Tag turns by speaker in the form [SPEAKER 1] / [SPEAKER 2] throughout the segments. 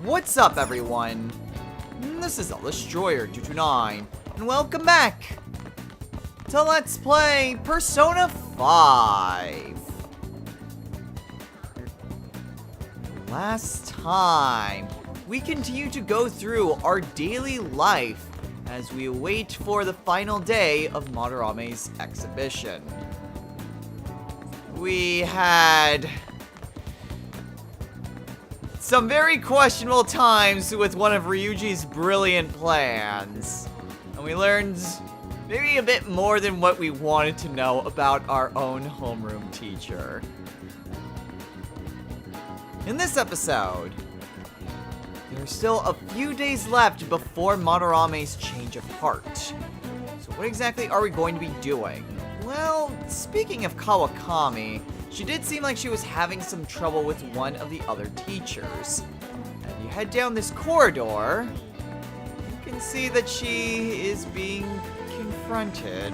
[SPEAKER 1] What's up, everyone? This is Destroyer229, and welcome back to Let's Play Persona 5. Last time, we continue to go through our daily life as we wait for the final day of Madarame's exhibition. We had some very questionable times with one of Ryuji's brilliant plans, and we learned maybe a bit more than what we wanted to know about our own homeroom teacher. In this episode, there are still a few days left before Madarame's change of heart. So what exactly are we going to be doing? Well, speaking of Kawakami, she did seem like she was having some trouble with one of the other teachers. And you head down this corridor, you can see that she is being confronted.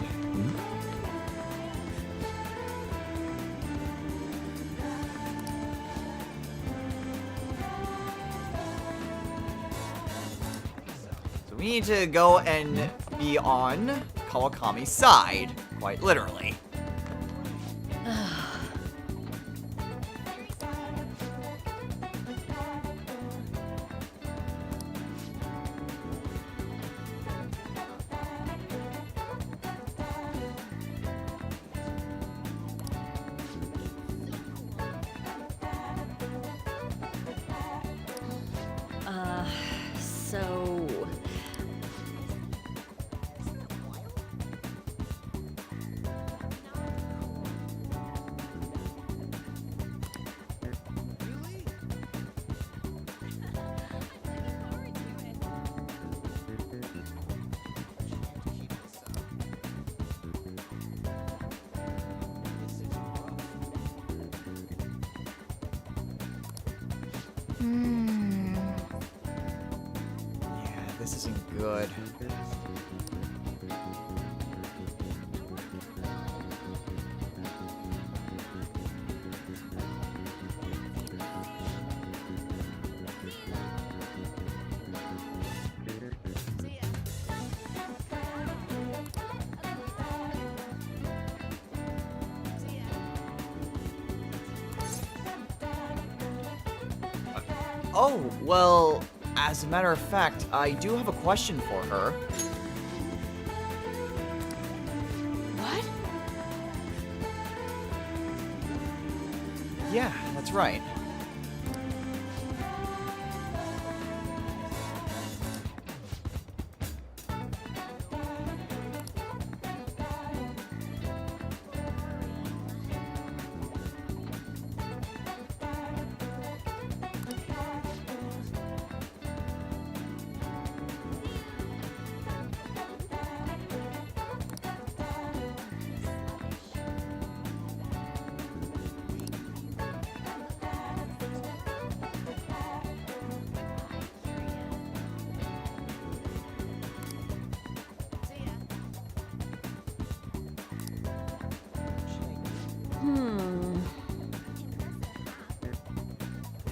[SPEAKER 1] So we need to go and be on Kawakami's side, quite literally. Yeah, this isn't good. Oh, well, as a matter of fact, I do have a question for her.
[SPEAKER 2] What?
[SPEAKER 1] Yeah, that's right.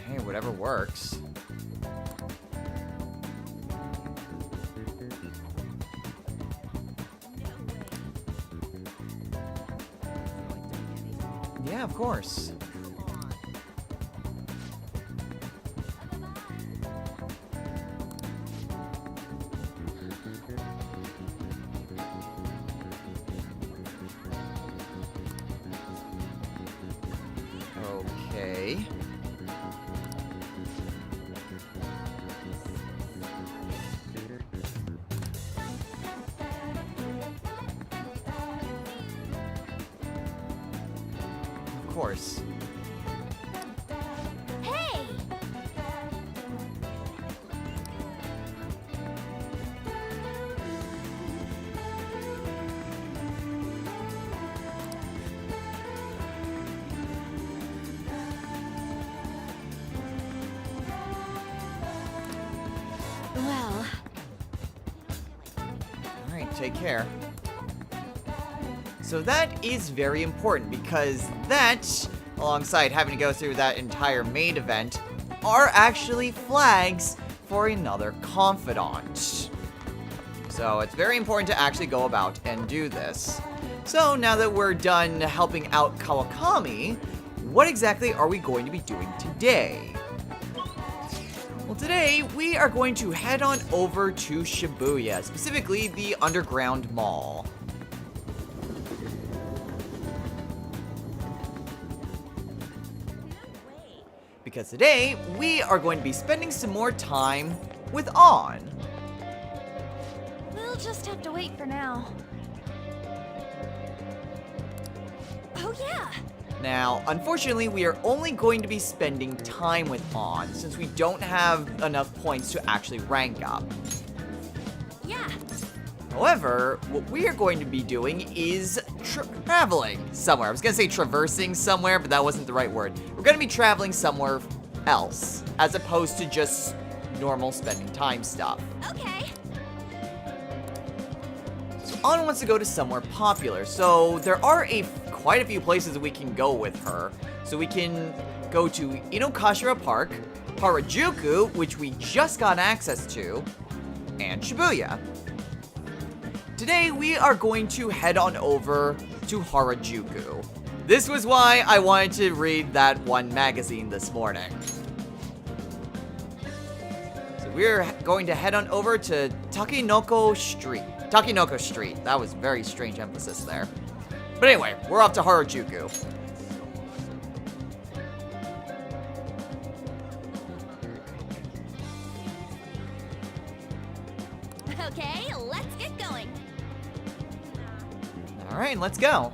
[SPEAKER 1] Hey, whatever works. Yeah, of course. Okay. Of course.
[SPEAKER 2] Hey! Well.
[SPEAKER 1] Alright, take care. So that is very important because that, alongside having to go through that entire main event, are actually flags for another confidant. So it's very important to actually go about and do this. So now that we're done helping out Kawakami, what exactly are we going to be doing today? Well, today we are going to head on over to Shibuya, specifically the Underground Mall. Because today we are going to be spending some more time with On.
[SPEAKER 2] We'll just have to wait for now. Oh yeah!
[SPEAKER 1] Now, unfortunately, we are only going to be spending time with On, since we don't have enough points to actually rank up.
[SPEAKER 2] Yeah!
[SPEAKER 1] However, what we are going to be doing is traveling somewhere. I was gonna say traversing somewhere, but that wasn't the right word. We're gonna be traveling somewhere else, as opposed to just normal spending time stuff.
[SPEAKER 2] Okay!
[SPEAKER 1] So On wants to go to somewhere popular, so there are quite a few places that we can go with her. So we can go to Inokashira Park, Harajuku, which we just got access to, and Shibuya. Today, we are going to head on over to Harajuku. This was why I wanted to read that one magazine this morning. So we're going to head on over to Takinoko Street. Takinoko Street. That was very strange emphasis there. But anyway, we're off to Harajuku.
[SPEAKER 2] Okay, let's get going.
[SPEAKER 1] Alright, let's go.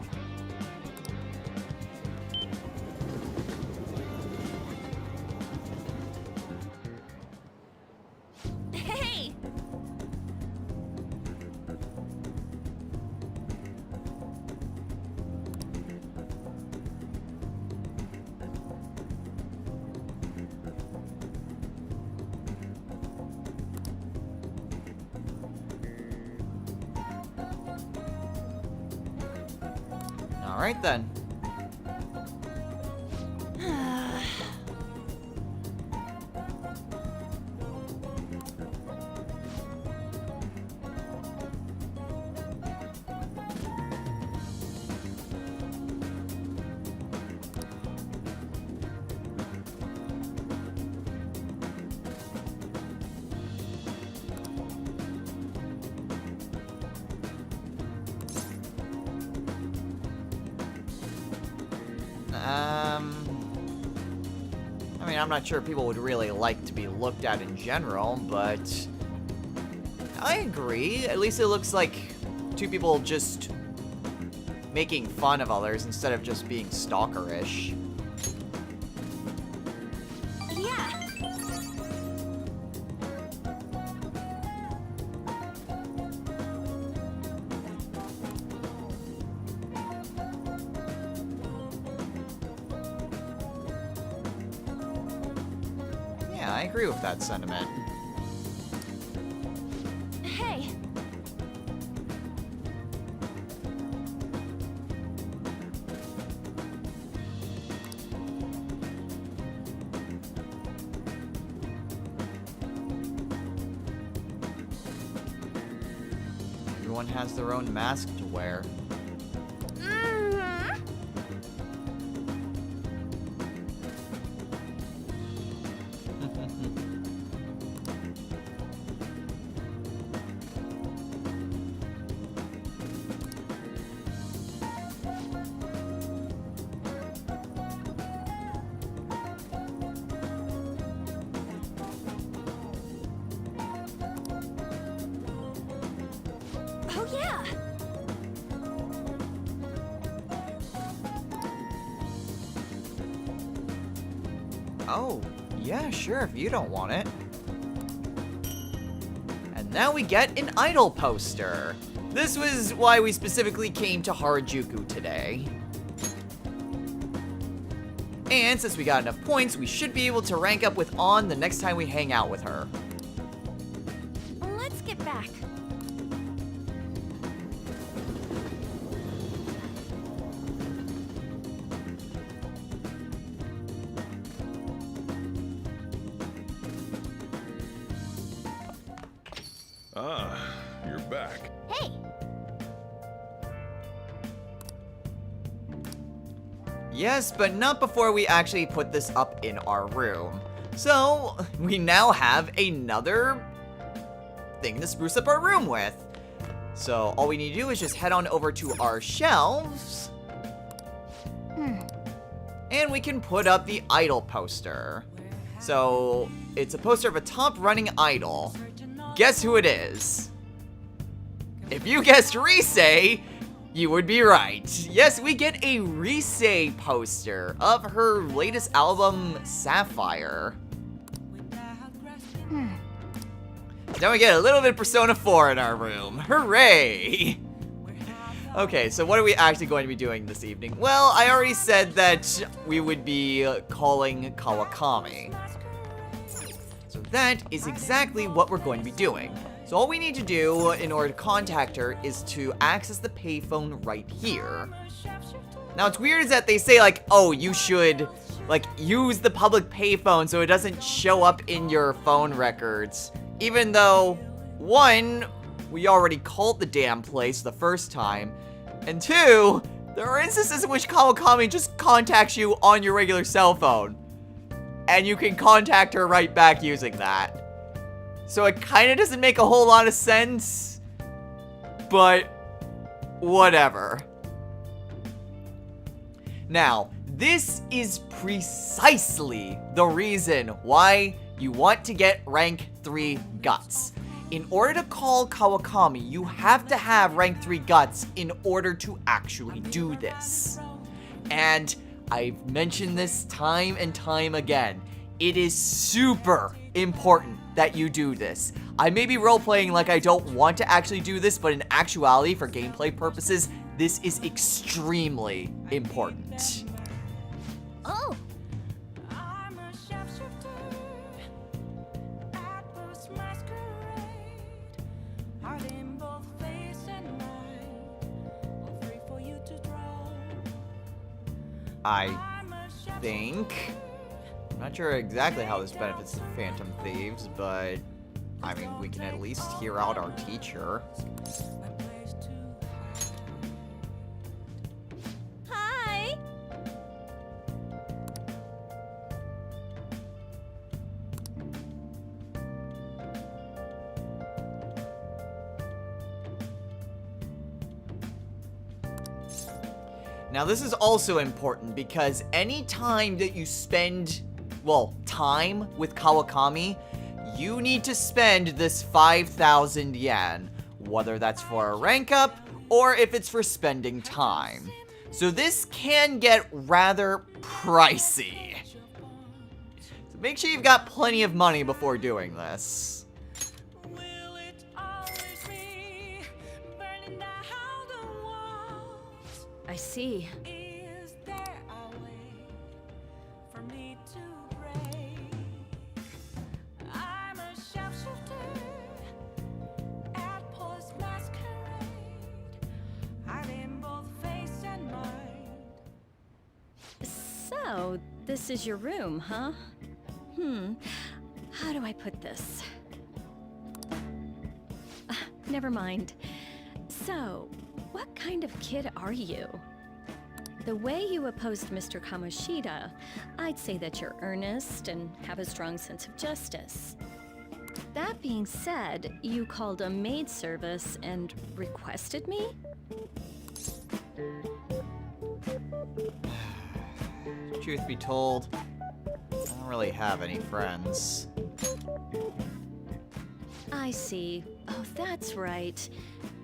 [SPEAKER 2] Hey!
[SPEAKER 1] Alright then. I mean, I'm not sure people would really like to be looked at in general, but I agree. At least it looks like two people just making fun of others instead of just being stalkerish.
[SPEAKER 2] Yeah!
[SPEAKER 1] Yeah, I agree with that sentiment.
[SPEAKER 2] Hey!
[SPEAKER 1] Everyone has their own mask to wear.
[SPEAKER 2] Mm-hmm. Oh yeah!
[SPEAKER 1] Oh, yeah, sure, if you don't want it. And now we get an idol poster. This was why we specifically came to Harajuku today. And since we got enough points, we should be able to rank up with On the next time we hang out with her.
[SPEAKER 2] Let's get back.
[SPEAKER 3] Ah, you're back.
[SPEAKER 2] Hey!
[SPEAKER 1] Yes, but not before we actually put this up in our room. So, we now have another thing to spruce up our room with. So, all we need to do is just head on over to our shelves. And we can put up the idol poster. So, it's a poster of a top-running idol. Guess who it is? If you guessed Rise, you would be right. Yes, we get a Rise poster of her latest album, Sapphire. Now we get a little bit of Persona 4 in our room. Hooray! Okay, so what are we actually going to be doing this evening? Well, I already said that we would be calling Kawakami. So that is exactly what we're going to be doing. So all we need to do in order to contact her is to access the payphone right here. Now what's weird is that they say like, oh, you should like use the public payphone so it doesn't show up in your phone records. Even though, one, we already called the damn place the first time, and two, there are instances in which Kawakami just contacts you on your regular cell phone. And you can contact her right back using that. So it kind of doesn't make a whole lot of sense, but whatever. Now, this is precisely the reason why you want to get rank 3 guts. In order to call Kawakami, you have to have rank 3 guts in order to actually do this. And I've mentioned this time and time again. It is super important that you do this. I may be role-playing like I don't want to actually do this, but in actuality, for gameplay purposes, this is extremely important.
[SPEAKER 2] Oh!
[SPEAKER 1] I think. I'm not sure exactly how this benefits the Phantom Thieves, but I mean, we can at least hear out our teacher.
[SPEAKER 2] Hi!
[SPEAKER 1] Now this is also important because any time that you spend, well, time with Kawakami, you need to spend this 5,000 yen, whether that's for a rank up or if it's for spending time. So this can get rather pricey. So make sure you've got plenty of money before doing this.
[SPEAKER 2] I see.
[SPEAKER 4] Is there a way for me to pray? I'm a sharpshooter at Paul's masquerade, hiding both face and mind.
[SPEAKER 2] So, this is your room, huh? How do I put this? Never mind. So, what kind of kid are you? The way you opposed Mr. Kamoshida, I'd say that you're earnest and have a strong sense of justice. That being said, you called a maid service and requested me?
[SPEAKER 1] Truth be told, I don't really have any friends.
[SPEAKER 2] I see. Oh, that's right.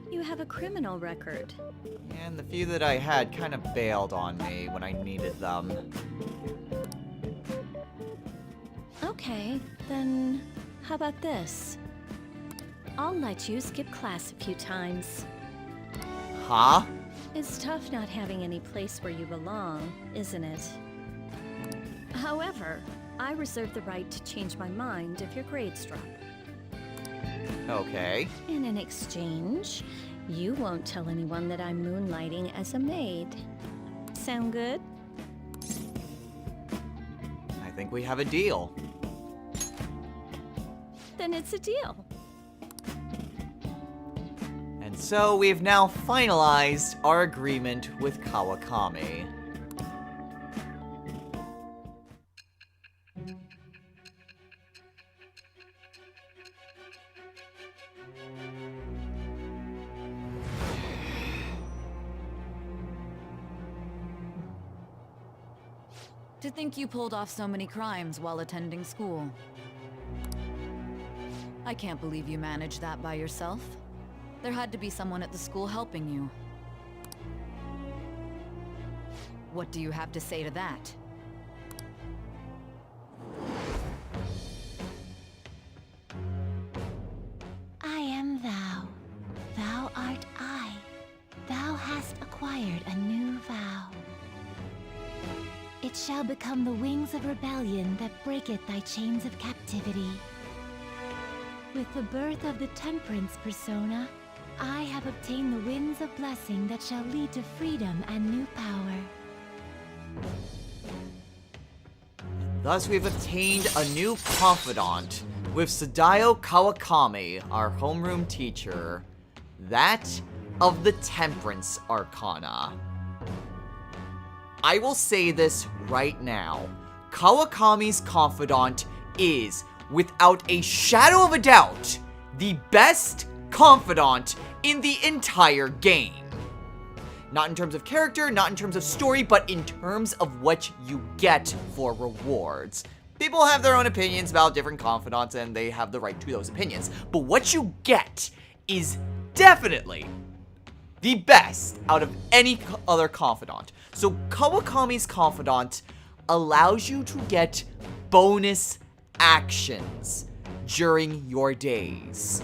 [SPEAKER 2] You have a criminal record.
[SPEAKER 1] And the few that I had kind of bailed on me when I needed them.
[SPEAKER 2] Okay, then how about this? I'll let you skip class a few times.
[SPEAKER 1] Huh?
[SPEAKER 2] It's tough not having any place where you belong, isn't it? However, I reserve the right to change my mind if your grades drop.
[SPEAKER 1] Okay.
[SPEAKER 2] And in exchange, you won't tell anyone that I'm moonlighting as a maid. Sound good?
[SPEAKER 1] I think we have a deal.
[SPEAKER 2] Then it's a deal.
[SPEAKER 1] So we've now finalized our agreement with Kawakami.
[SPEAKER 5] To think you pulled off so many crimes while attending school. I can't believe you managed that by yourself. There had to be someone at the school helping you. What do you have to say to that?
[SPEAKER 6] I am thou. Thou art I. Thou hast acquired a new vow. It shall become the wings of rebellion that breaketh thy chains of captivity. With the birth of the temperance persona, I have obtained the winds of blessing that shall lead to freedom and new power.
[SPEAKER 1] Thus, we've obtained a new confidant with Sadayo Kawakami, our homeroom teacher. That of the Temperance Arcana. I will say this right now. Kawakami's confidant is, without a shadow of a doubt, the best confidant in the entire game. Not in terms of character, not in terms of story, but in terms of what you get for rewards. People have their own opinions about different confidants, and they have the right to those opinions. But what you get is definitely the best out of any other confidant. So Kawakami's confidant allows you to get bonus actions during your days.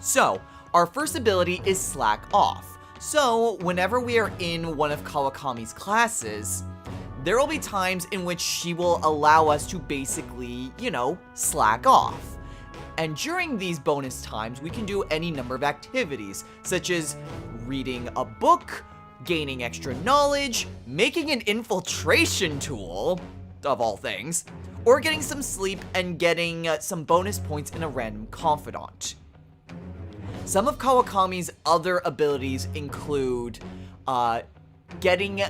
[SPEAKER 1] So, our first ability is Slack Off. So, whenever we are in one of Kawakami's classes, there will be times in which she will allow us to basically, slack off. And during these bonus times, we can do any number of activities, such as reading a book, gaining extra knowledge, making an infiltration tool, of all things, or getting some sleep and getting some bonus points in a random confidant. Some of Kawakami's other abilities include getting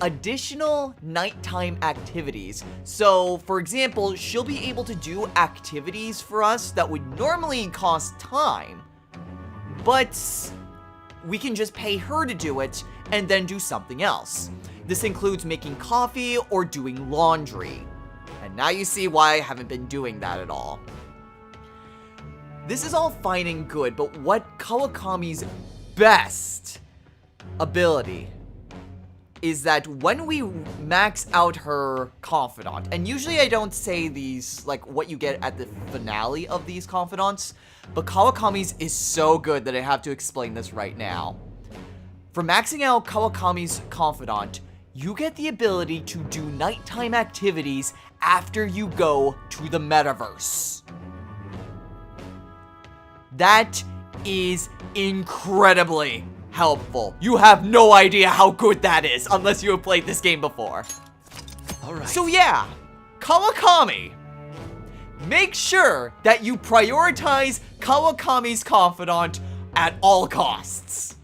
[SPEAKER 1] additional nighttime activities. So, for example, she'll be able to do activities for us that would normally cost time, but we can just pay her to do it and then do something else. This includes making coffee or doing laundry. And now you see why I haven't been doing that at all. This is all fine and good, but what Kawakami's best ability is that when we max out her confidant, and usually I don't say these, like, what you get at the finale of these confidants, but Kawakami's is so good that I have to explain this right now. For maxing out Kawakami's confidant, you get the ability to do nighttime activities after you go to the metaverse. That is incredibly helpful. You have no idea how good that is unless you have played this game before. Alright. So yeah, Kawakami. Make sure that you prioritize Kawakami's confidant at all costs.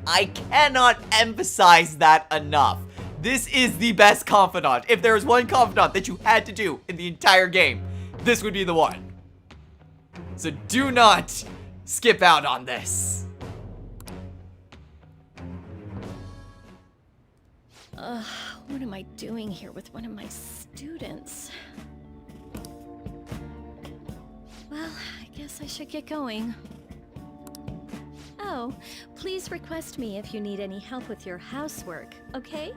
[SPEAKER 1] I cannot emphasize that enough. This is the best confidant. If there is one confidant that you had to do in the entire game, this would be the one. So do not skip out on this.
[SPEAKER 2] What am I doing here with one of my students? Well, I guess I should get going. Oh, please request me if you need any help with your housework, okay?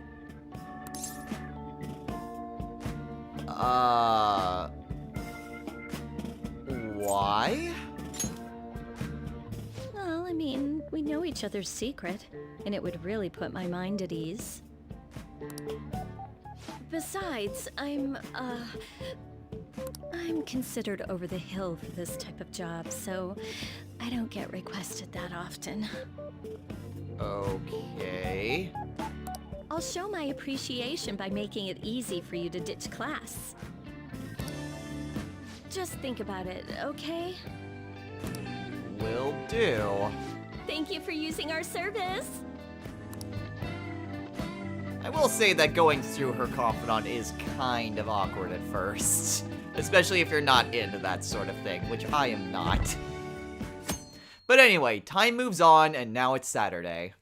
[SPEAKER 1] Why?
[SPEAKER 2] Well, I mean, we know each other's secret, and it would really put my mind at ease. Besides, I'm considered over the hill for this type of job, so I don't get requested that often.
[SPEAKER 1] Okay.
[SPEAKER 2] I'll show my appreciation by making it easy for you to ditch class. Just think about it, okay?
[SPEAKER 1] Will do.
[SPEAKER 2] Thank you for using our service.
[SPEAKER 1] I will say that going through her confidant is kind of awkward at first. Especially if you're not into that sort of thing, which I am not. But anyway, time moves on, and now it's Saturday.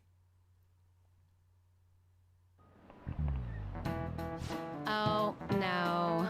[SPEAKER 2] Oh, no.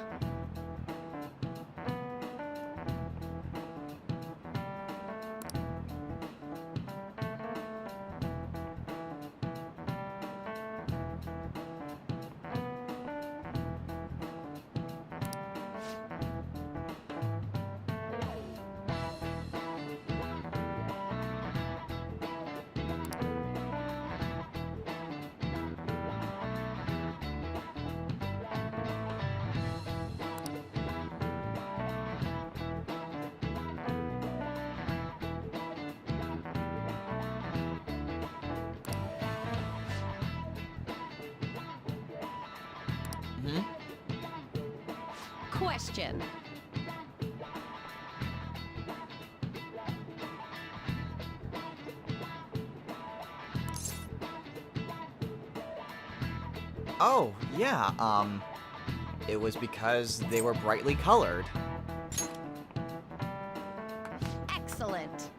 [SPEAKER 1] Hmm?
[SPEAKER 2] Question.
[SPEAKER 1] Oh, yeah, it was because they were brightly colored.
[SPEAKER 2] Excellent.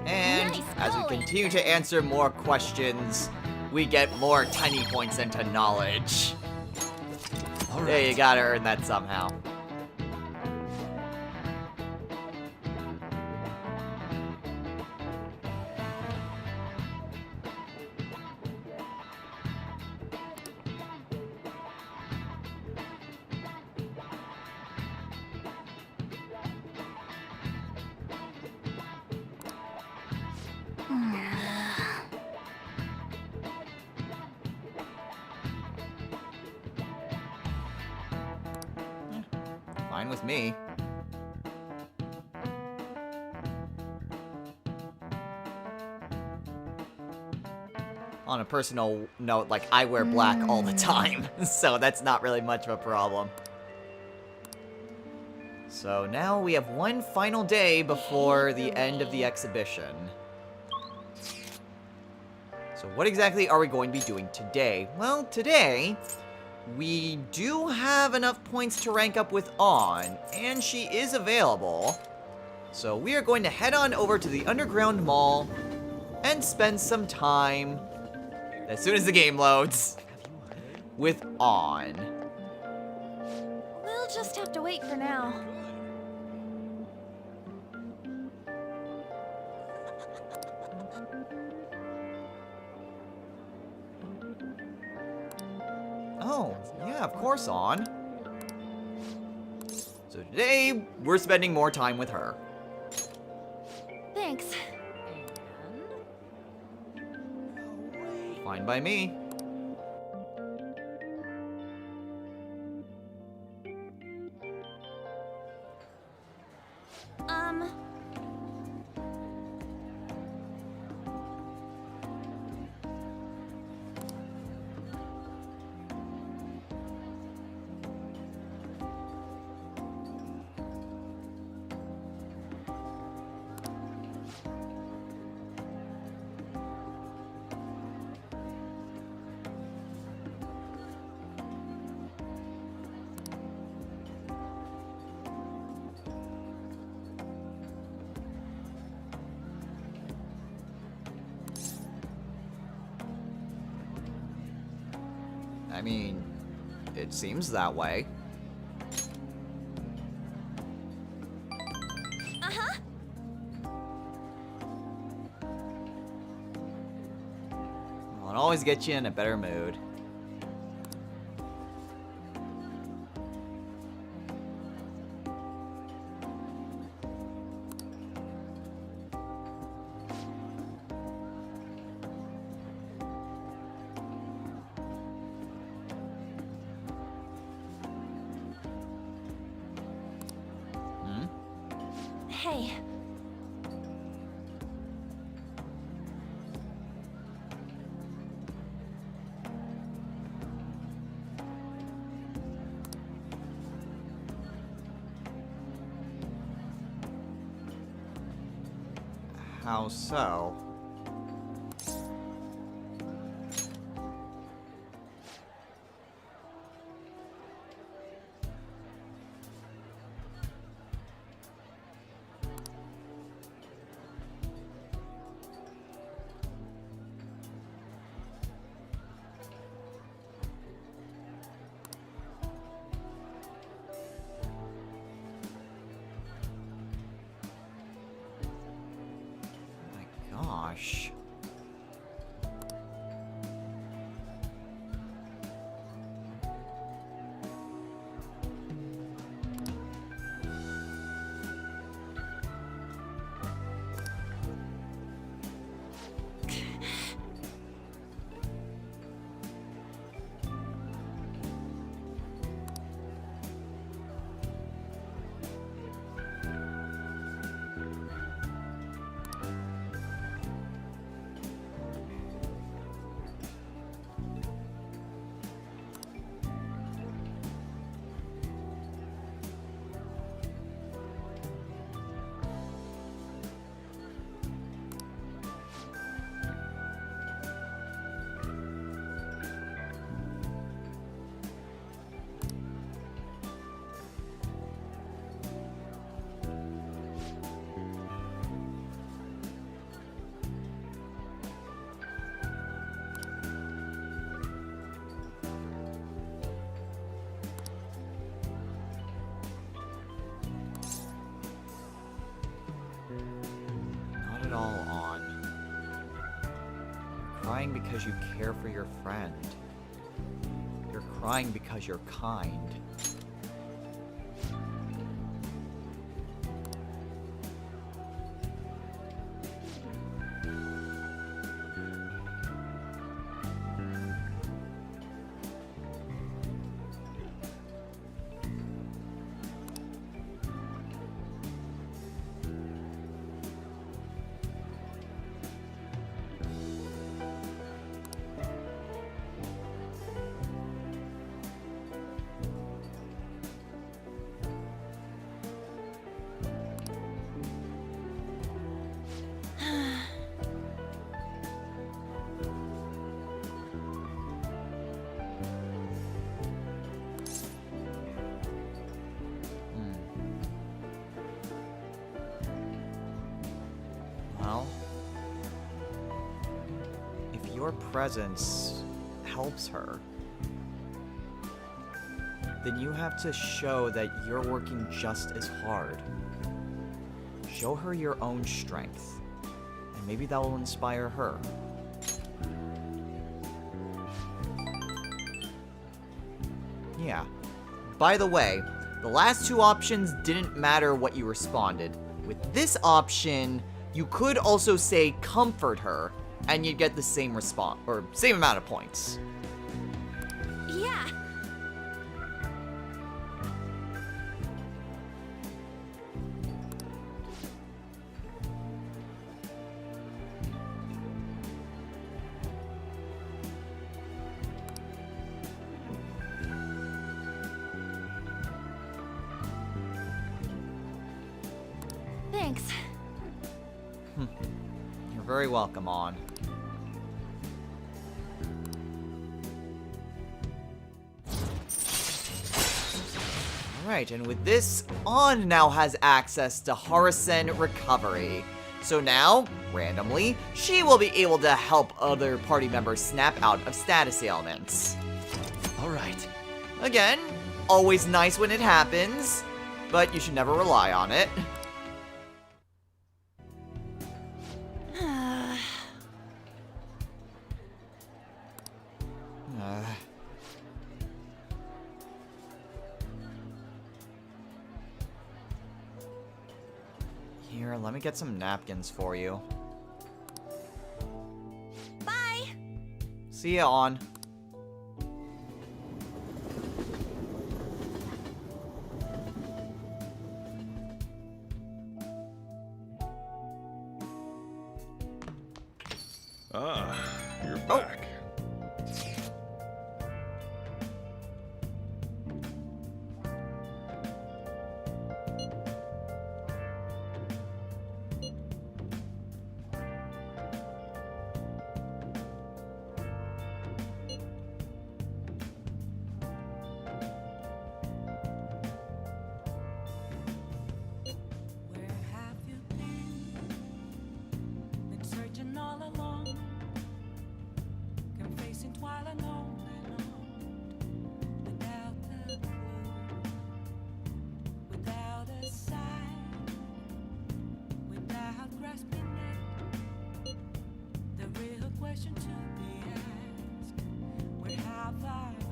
[SPEAKER 1] And
[SPEAKER 2] Nice
[SPEAKER 1] as we
[SPEAKER 2] going.
[SPEAKER 1] continue to answer more questions, we get more tiny points into knowledge. There, you gotta earn that somehow. Fine with me. On a personal note, like, I wear black all the time, so that's not really much of a problem. So now we have one final day before the end of the exhibition. So what exactly are we going to be doing today? Well, today, we do have enough points to rank up with On, and she is available. So we are going to head on over to the Underground Mall and spend some time, as soon as the game loads, with On.
[SPEAKER 2] We'll just have to wait for now.
[SPEAKER 1] Oh, yeah, of course, On. So today, we're spending more time with her.
[SPEAKER 2] Thanks.
[SPEAKER 1] Fine by me. I mean, it seems that way.
[SPEAKER 2] Uh-huh.
[SPEAKER 1] Well, it always gets you in a better mood.
[SPEAKER 6] Hey.
[SPEAKER 1] How so? Gosh. Not at all on. You're crying because you care for your friend. You're crying because you're kind. Well, if your presence helps her, then you have to show that you're working just as hard. Show her your own strength, and maybe that will inspire her. Yeah. By the way, the last two options didn't matter what you responded. With this option, you could also say comfort her, and you'd get the same response, or same amount of points.
[SPEAKER 6] Yeah. Thanks.
[SPEAKER 1] You're very welcome, On. Alright, and with this, On now has access to Harrison Recovery. So now, randomly, she will be able to help other party members snap out of status ailments. Alright. Again, always nice when it happens, but you should never rely on it. Here, let me get some napkins for you.
[SPEAKER 6] Bye.
[SPEAKER 1] See ya, On.
[SPEAKER 3] Ah, you're
[SPEAKER 1] Oh.
[SPEAKER 3] back.
[SPEAKER 4] Where have you been? Been searching all along, confessing while alone and on, without a clue, without a sign, without grasping it. The real question to be asked: where have I been?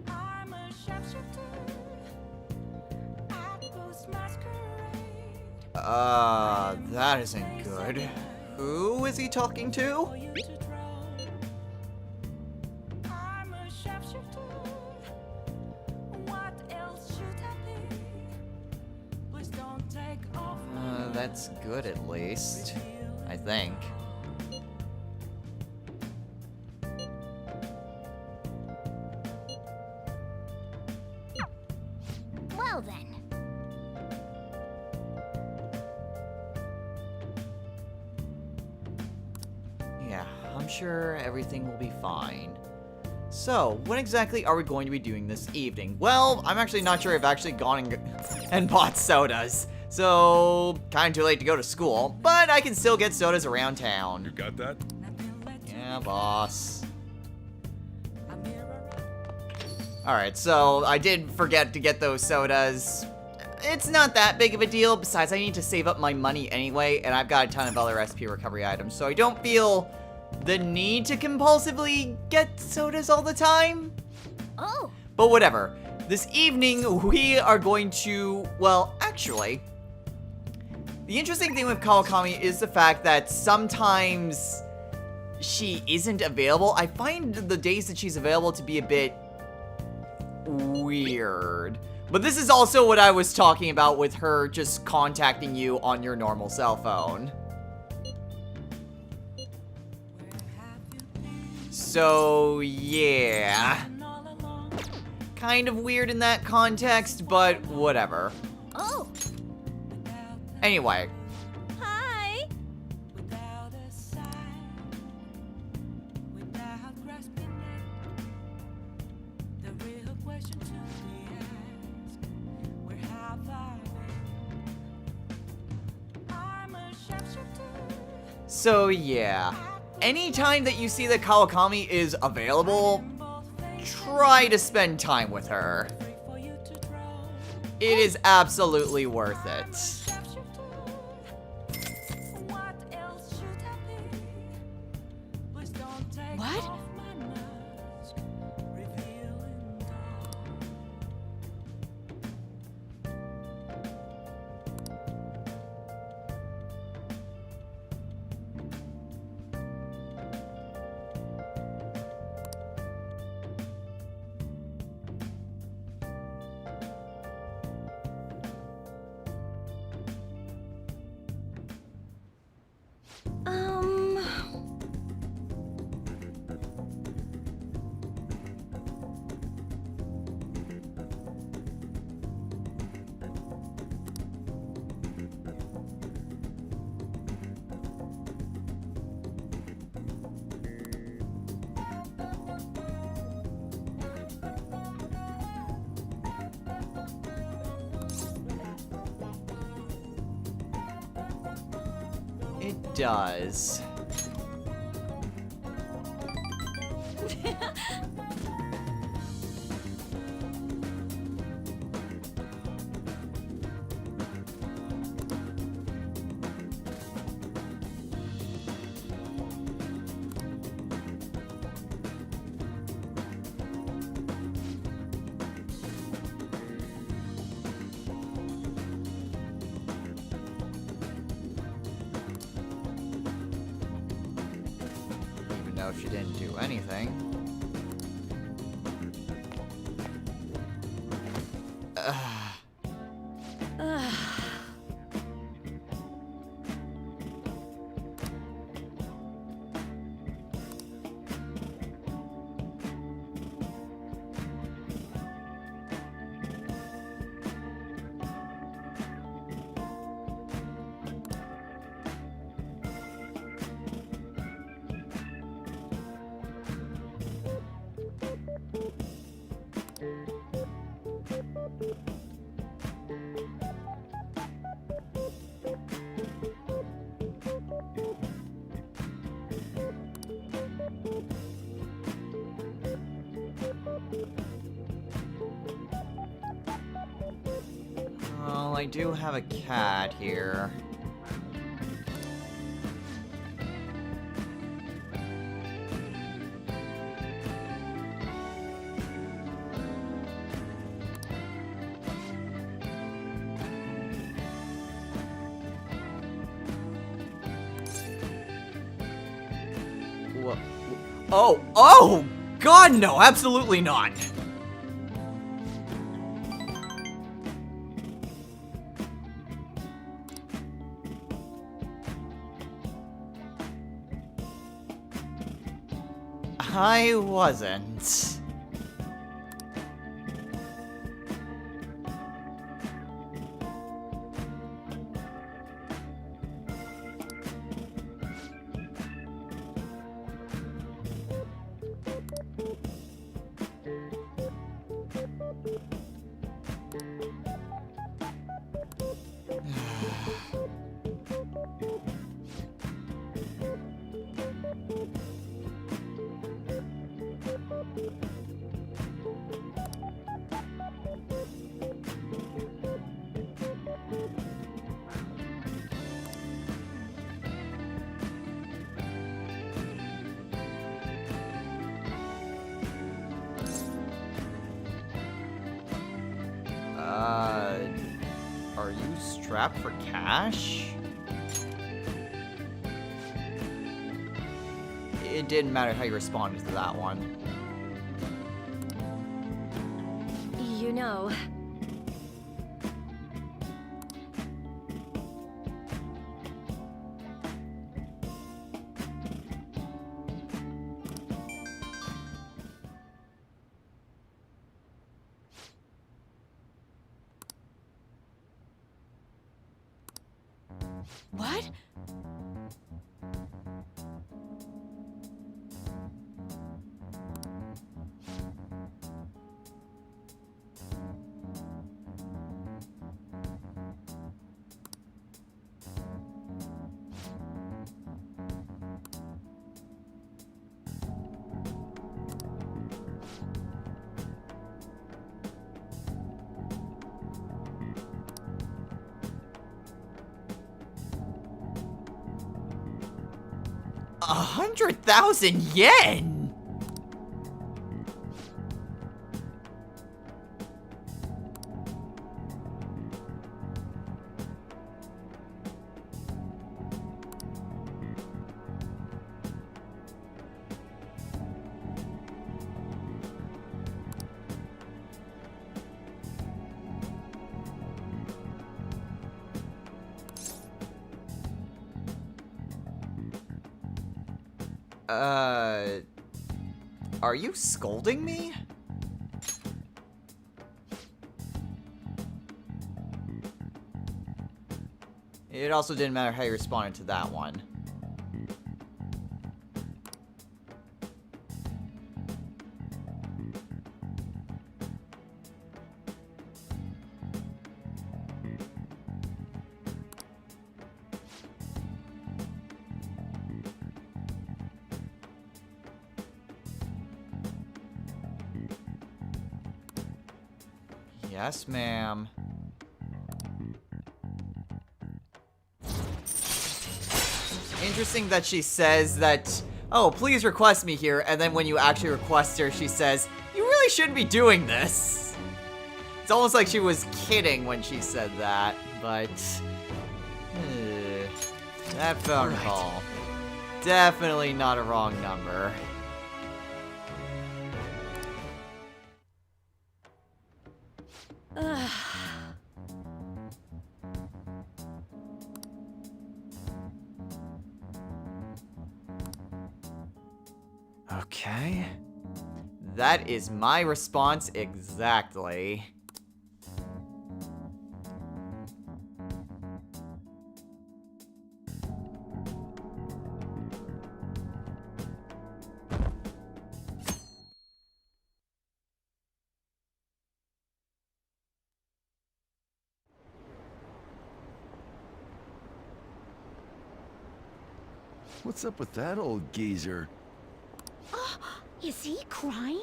[SPEAKER 4] I'm a sharpshooter.
[SPEAKER 1] That isn't good. Who is he talking to? That's good at least. I think.
[SPEAKER 6] Well then.
[SPEAKER 1] Yeah, I'm sure everything will be fine. So, what exactly are we going to be doing this evening? Well, I'm actually not sure I've actually gone and bought sodas. So, kind of too late to go to school, but I can still get sodas around
[SPEAKER 3] You
[SPEAKER 1] town.
[SPEAKER 3] got that?
[SPEAKER 1] Yeah, boss. Alright, so I did forget to get those sodas. It's not that big of a deal. Besides, I need to save up my money anyway, and I've got a ton of other SP recovery items, so I don't feel the need to compulsively get sodas all the time.
[SPEAKER 6] Oh,
[SPEAKER 1] But whatever. This evening, we are going to, well, actually, the interesting thing with Kawakami is the fact that sometimes she isn't available. I find the days that she's available to be a bit weird. But this is also what I was talking about with her just contacting you on your normal cell phone. So, yeah. Kind of weird in that context, but whatever.
[SPEAKER 6] oh,
[SPEAKER 1] Anyway,
[SPEAKER 2] Hi!
[SPEAKER 4] Without a sign, without grasping it, the real question to be asked: where have I been? I'm a sharpshooter.
[SPEAKER 1] so yeah. Anytime that you see that Kawakami is available, try to spend time with her.
[SPEAKER 4] For you to draw,
[SPEAKER 1] It is absolutely worth it.
[SPEAKER 4] sharpshooter. What else should I be? Please don't take
[SPEAKER 5] What?
[SPEAKER 4] off my mask, revealing dawn.
[SPEAKER 2] Um...
[SPEAKER 1] It does. Even though she didn't do anything. I do have a cat here. Wha- Oh, God, no, absolutely not. I wasn't. Are you strapped for cash? It didn't matter how you responded to that one.
[SPEAKER 2] You know,
[SPEAKER 5] What?
[SPEAKER 1] $100,000 yen? Are you scolding me? It also didn't matter how you responded to that one. Yes, ma'am. Interesting that she says that, oh, please request me here, and then when you actually request her, she says, you really shouldn't be doing this. It's almost like she was kidding when she said that, but... that phone call. Definitely not a wrong number. Okay. That is my response exactly.
[SPEAKER 3] What's up with that old geezer?
[SPEAKER 6] Is he crying?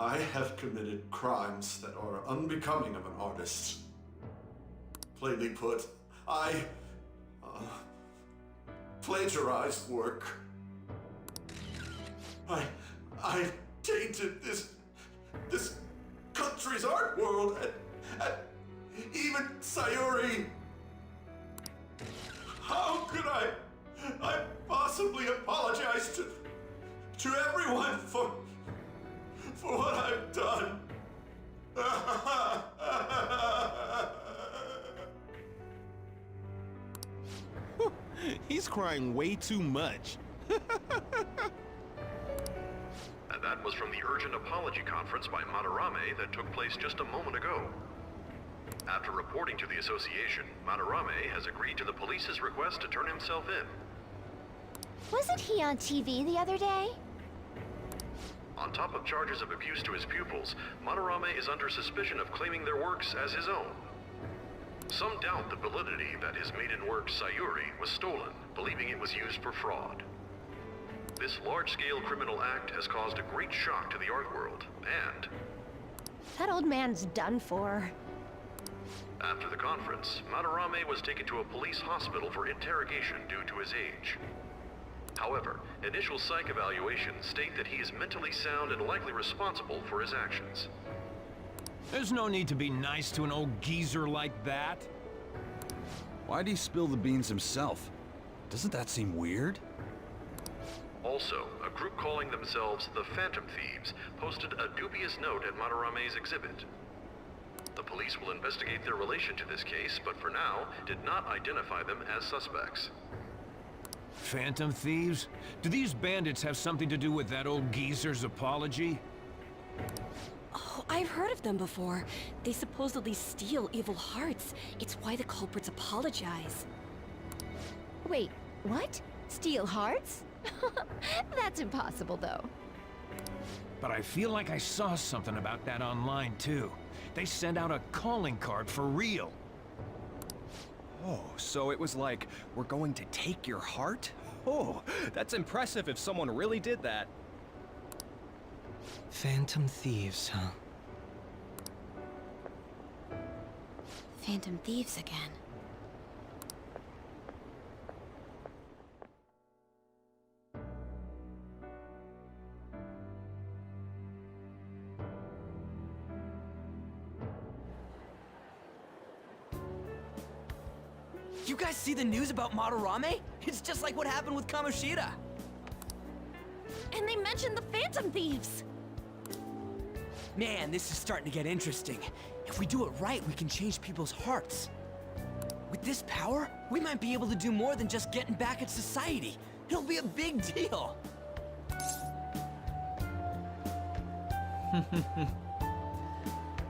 [SPEAKER 7] I have committed crimes that are unbecoming of an artist. Plainly put, I plagiarized work. I tainted this country's art world and even Sayuri. How could I possibly apologize to everyone for what I've done?
[SPEAKER 8] He's crying way too much.
[SPEAKER 9] And that was from the urgent apology conference by Madarame that took place just a moment ago. After reporting to the association, Madarame has agreed to the police's request to turn himself in.
[SPEAKER 6] Wasn't he on TV the other day?
[SPEAKER 9] On top of charges of abuse to his pupils, Madarame is under suspicion of claiming their works as his own. Some doubt the validity that his maiden work, Sayuri, was stolen, believing it was used for fraud. This large-scale criminal act has caused a great shock to the art world, and
[SPEAKER 10] That old man's done for.
[SPEAKER 9] after the conference, Madarame was taken to a police hospital for interrogation due to his age. However, initial psych evaluations state that he is mentally sound and likely responsible for his actions.
[SPEAKER 11] There's no need to be nice to an old geezer like that.
[SPEAKER 3] Why'd he spill the beans himself? Doesn't that seem weird?
[SPEAKER 9] Also, a group calling themselves the Phantom Thieves posted a dubious note at Madarame's exhibit. The police will investigate their relation to this case, but for now, did not identify them as suspects.
[SPEAKER 11] Phantom Thieves? Do these bandits have something to do with that old geezer's apology?
[SPEAKER 10] Oh, I've heard of them before. They supposedly steal evil hearts. It's why the culprits apologize.
[SPEAKER 6] Wait, what? Steal hearts? That's impossible, though.
[SPEAKER 11] But I feel like I saw something about that online, too. They sent out a calling card for real.
[SPEAKER 12] Oh, so it was like, we're going to take your heart? Oh, that's impressive if someone really did that.
[SPEAKER 13] Phantom Thieves, huh?
[SPEAKER 10] Phantom Thieves again.
[SPEAKER 13] You guys see the news about Madarame? It's just like what happened with Kamoshida.
[SPEAKER 10] And they mentioned the Phantom Thieves!
[SPEAKER 13] Man, this is starting to get interesting. If we do it right, we can change people's hearts. With this power, we might be able to do more than just getting back at society. It'll be a big deal.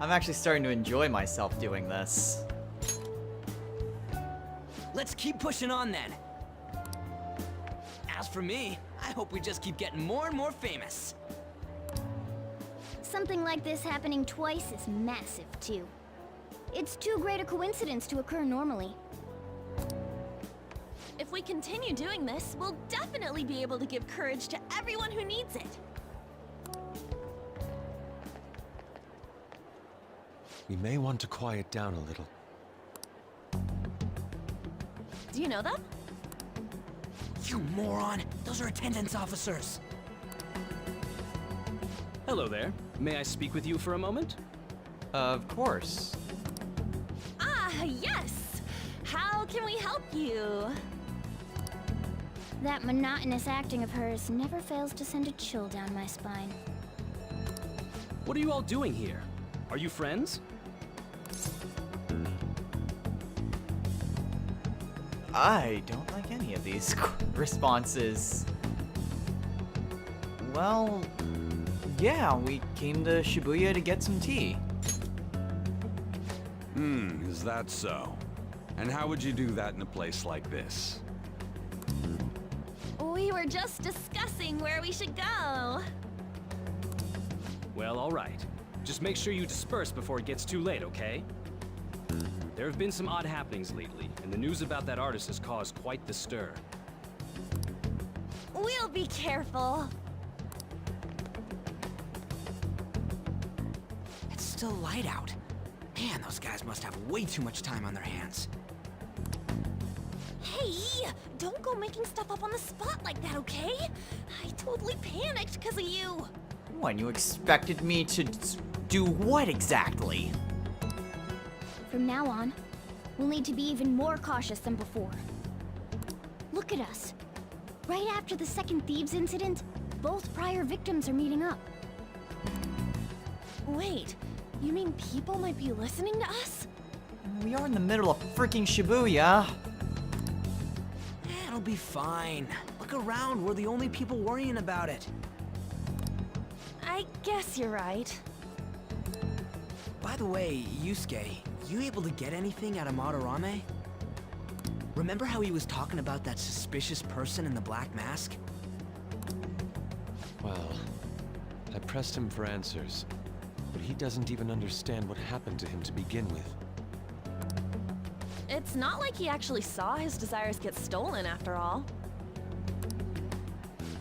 [SPEAKER 1] I'm actually starting to enjoy myself doing this.
[SPEAKER 13] Let's keep pushing on then. As for me, I hope we just keep getting more and more famous.
[SPEAKER 6] Something like this happening twice is massive, too. It's too great a coincidence to occur normally.
[SPEAKER 10] If we continue doing this, we'll definitely be able to give courage to everyone who needs it.
[SPEAKER 14] We may want to quiet down a little.
[SPEAKER 10] Do you know them?
[SPEAKER 13] You moron! Those are attendance officers!
[SPEAKER 12] Hello there. May I speak with you for a moment?
[SPEAKER 1] Of course.
[SPEAKER 10] Ah, yes! How can we help you?
[SPEAKER 6] That monotonous acting of hers never fails to send a chill down my spine.
[SPEAKER 12] What are you all doing here? Are you friends?
[SPEAKER 1] I don't like any of these responses. Well, yeah, we came to Shibuya to get some tea.
[SPEAKER 3] Is that so? And how would you do that in a place like this?
[SPEAKER 10] We were just discussing where we should go.
[SPEAKER 12] Well, all right. Just make sure you disperse before it gets too late, okay? There have been some odd happenings lately, and the news about that artist has caused quite the stir.
[SPEAKER 10] We'll be careful.
[SPEAKER 13] still light out. Man, those guys must have way too much time on their hands.
[SPEAKER 10] Hey, don't go making stuff up on the spot like that, okay? I totally panicked because of you.
[SPEAKER 1] When you expected me to do what exactly?
[SPEAKER 15] From now on, we'll need to be even more cautious than before. Look at us. Right after the second Thieves incident, both prior victims are meeting up.
[SPEAKER 10] Wait, you mean people might be listening to us?
[SPEAKER 1] We are in the middle of freaking Shibuya.
[SPEAKER 13] It'll be fine. Look around, we're the only people worrying about it.
[SPEAKER 10] I guess you're right.
[SPEAKER 13] By the way, Yusuke, you able to get anything out of Madarame? Remember how he was talking about that suspicious person in the black mask?
[SPEAKER 14] Well, I pressed him for answers, but he doesn't even understand what happened to him to begin with.
[SPEAKER 10] It's not like he actually saw his desires get stolen after all.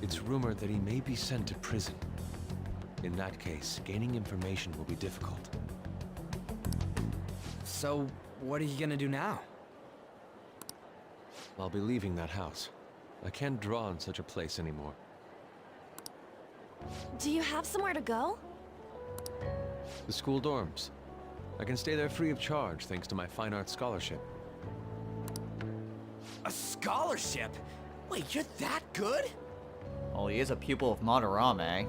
[SPEAKER 14] It's rumored that he may be sent to prison. In that case, gaining information will be difficult.
[SPEAKER 13] So, what are you gonna do now?
[SPEAKER 14] I'll be leaving that house. I can't draw in such a place anymore.
[SPEAKER 10] Do you have somewhere to go?
[SPEAKER 14] The school dorms. I can stay there free of charge thanks to my fine arts scholarship.
[SPEAKER 13] A scholarship? Wait, you're that good?
[SPEAKER 1] Well, he is a pupil of Madarame.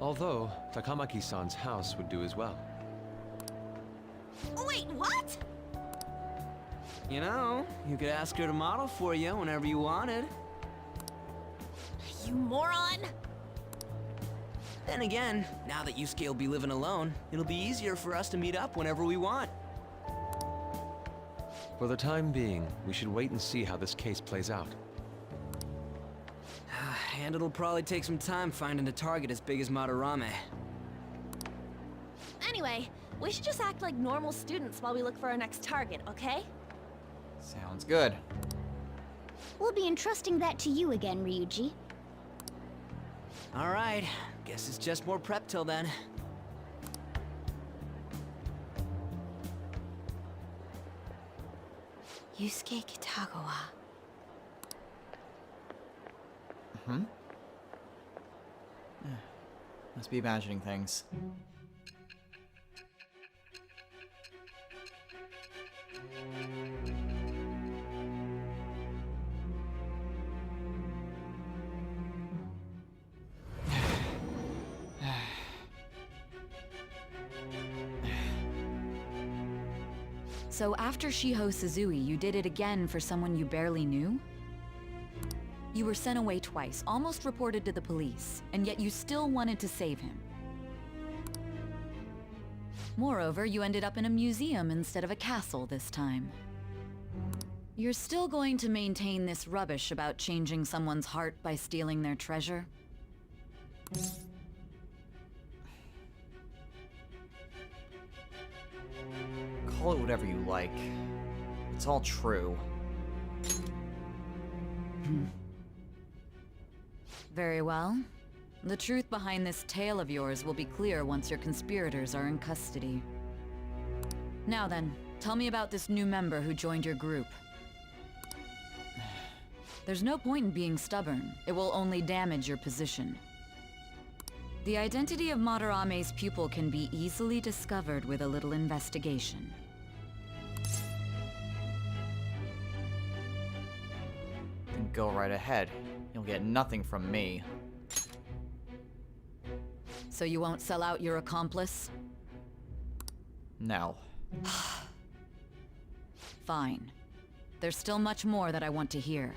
[SPEAKER 14] Although, Takamaki-san's house would do as well.
[SPEAKER 10] Wait, what?
[SPEAKER 13] You know, you could ask her to model for you whenever you wanted.
[SPEAKER 10] You moron!
[SPEAKER 13] Then again, now that Yusuke will be living alone, it'll be easier for us to meet up whenever we want.
[SPEAKER 14] For the time being, we should wait and see how this case plays out.
[SPEAKER 13] And it'll probably take some time finding a target as big as Madarame.
[SPEAKER 10] Anyway, we should just act like normal students while we look for our next target, okay?
[SPEAKER 1] Sounds good.
[SPEAKER 15] We'll be entrusting that to you again, Ryuji.
[SPEAKER 13] Alright, guess it's just more prep till then.
[SPEAKER 6] Yusuke Kitagawa.
[SPEAKER 1] Must be imagining things.
[SPEAKER 5] So after Shiho Suzui, you did it again for someone you barely knew? You were sent away twice, almost reported to the police, and yet you still wanted to save him. Moreover, you ended up in a museum instead of a castle this time. You're still going to maintain this rubbish about changing someone's heart by stealing their treasure?
[SPEAKER 1] Call it whatever you like. It's all true.
[SPEAKER 5] Very well. The truth behind this tale of yours will be clear once your conspirators are in custody. Now then, tell me about this new member who joined your group. There's no point in being stubborn. It will only damage your position. The identity of Madarame's pupil can be easily discovered with a little investigation.
[SPEAKER 1] Then go right ahead. You'll get nothing from me.
[SPEAKER 5] So you won't sell out your accomplice?
[SPEAKER 1] No.
[SPEAKER 5] Fine. There's still much more that I want to hear.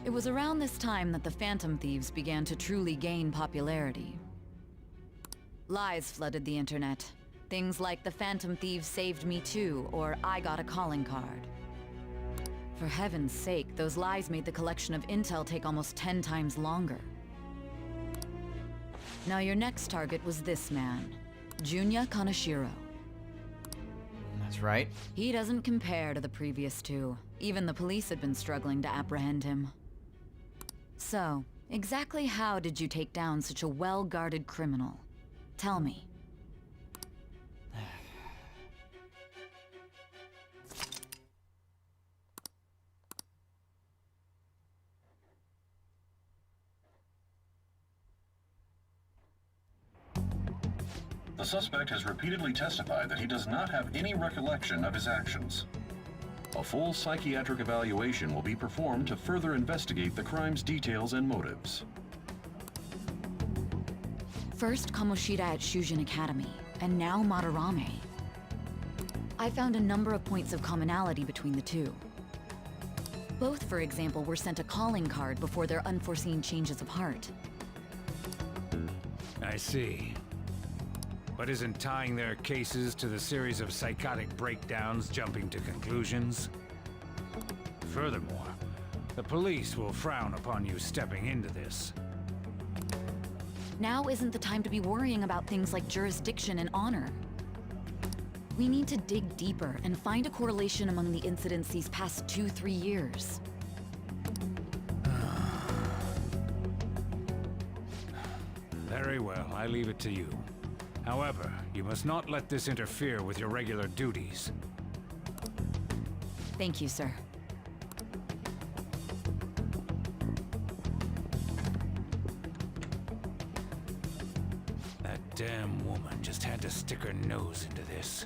[SPEAKER 5] It was around this time that the Phantom Thieves began to truly gain popularity. Lies flooded the internet. Things like the Phantom Thieves saved me too, or I got a calling card. For heaven's sake, those lies made the collection of intel take almost 10 times longer. Now your next target was this man, Junya Kaneshiro.
[SPEAKER 1] That's right.
[SPEAKER 5] He doesn't compare to the previous two. Even the police had been struggling to apprehend him. So, exactly how did you take down such a well-guarded criminal? Tell me.
[SPEAKER 9] The suspect has repeatedly testified that he does not have any recollection of his actions. A full psychiatric evaluation will be performed to further investigate the crime's details and motives.
[SPEAKER 5] First Kamoshida at Shujin Academy, and now Madarame. I found a number of points of commonality between the two. Both, for example, were sent a calling card before their unforeseen changes of heart.
[SPEAKER 11] I see. But isn't tying their cases to the series of psychotic breakdowns jumping to conclusions? Furthermore, the police will frown upon you stepping into this.
[SPEAKER 5] Now isn't the time to be worrying about things like jurisdiction and honor. We need to dig deeper and find a correlation among the incidents these past 2-3 years.
[SPEAKER 11] Very well, I leave it to you. However, you must not let this interfere with your regular duties.
[SPEAKER 5] Thank you, sir.
[SPEAKER 11] That damn woman just had to stick her nose into this.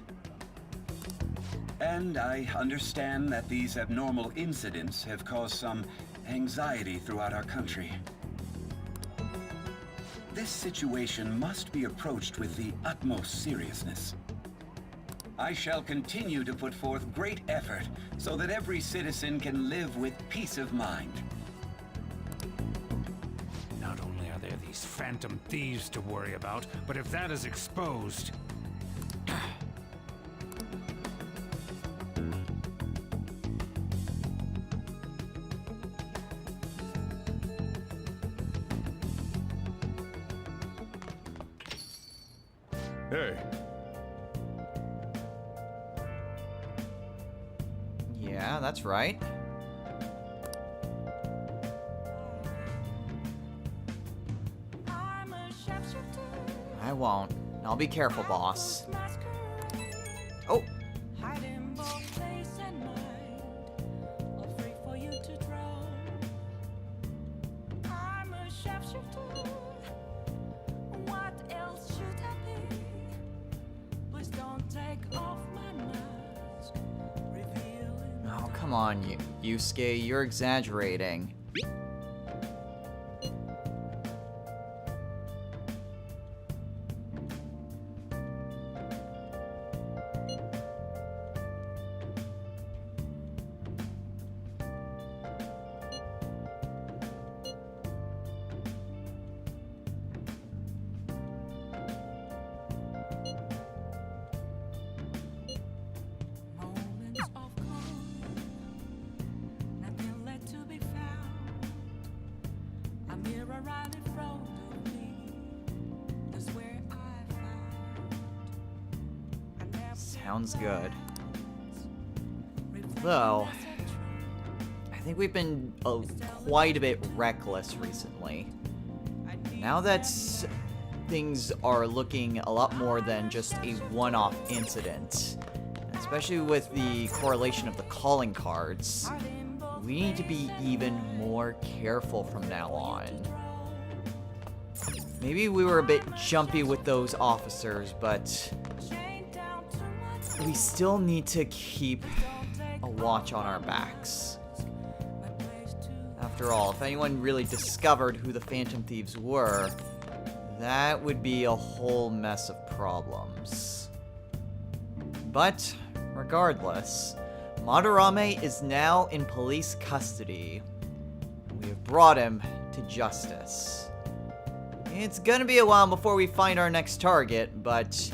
[SPEAKER 16] And I understand that these abnormal incidents have caused some anxiety throughout our country. This situation must be approached with the utmost seriousness. I shall continue to put forth great effort so that every citizen can live with peace of mind.
[SPEAKER 11] Not only are there these Phantom Thieves to worry about, but if that is exposed...
[SPEAKER 3] Hey.
[SPEAKER 1] Yeah, that's right. I won't. I'll be careful, boss. Oh! Oh, come on, Yusuke, you're exaggerating. Sounds good. Though, I think we've been quite a bit reckless recently. Now that things are looking a lot more than just a one-off incident, especially with the correlation of the calling cards, we need to be even more careful from now on. Maybe we were a bit jumpy with those officers, but we still need to keep a watch on our backs. After all, if anyone really discovered who the Phantom Thieves were, that would be a whole mess of problems. But, regardless, Madarame is now in police custody. We have brought him to justice. It's gonna be a while before we find our next target, but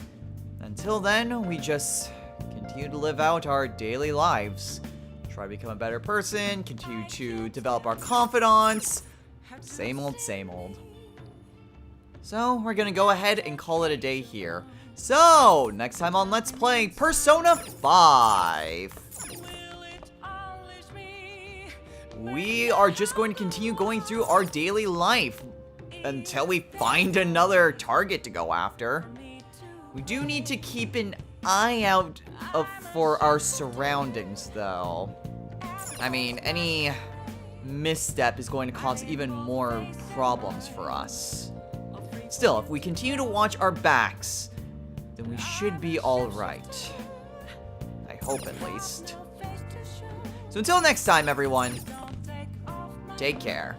[SPEAKER 1] until then, we just continue to live out our daily lives. Try to become a better person, continue to develop our confidence. Same old, same old. So, we're gonna go ahead and call it a day here. So, next time on Let's Play Persona 5. We are just going to continue going through our daily life. until we find another target to go after. We do need to keep an eye out for our surroundings, though. I mean, any misstep is going to cause even more problems for us. Still, if we continue to watch our backs, then we should be alright. I hope, at least. So until next time, everyone, take care.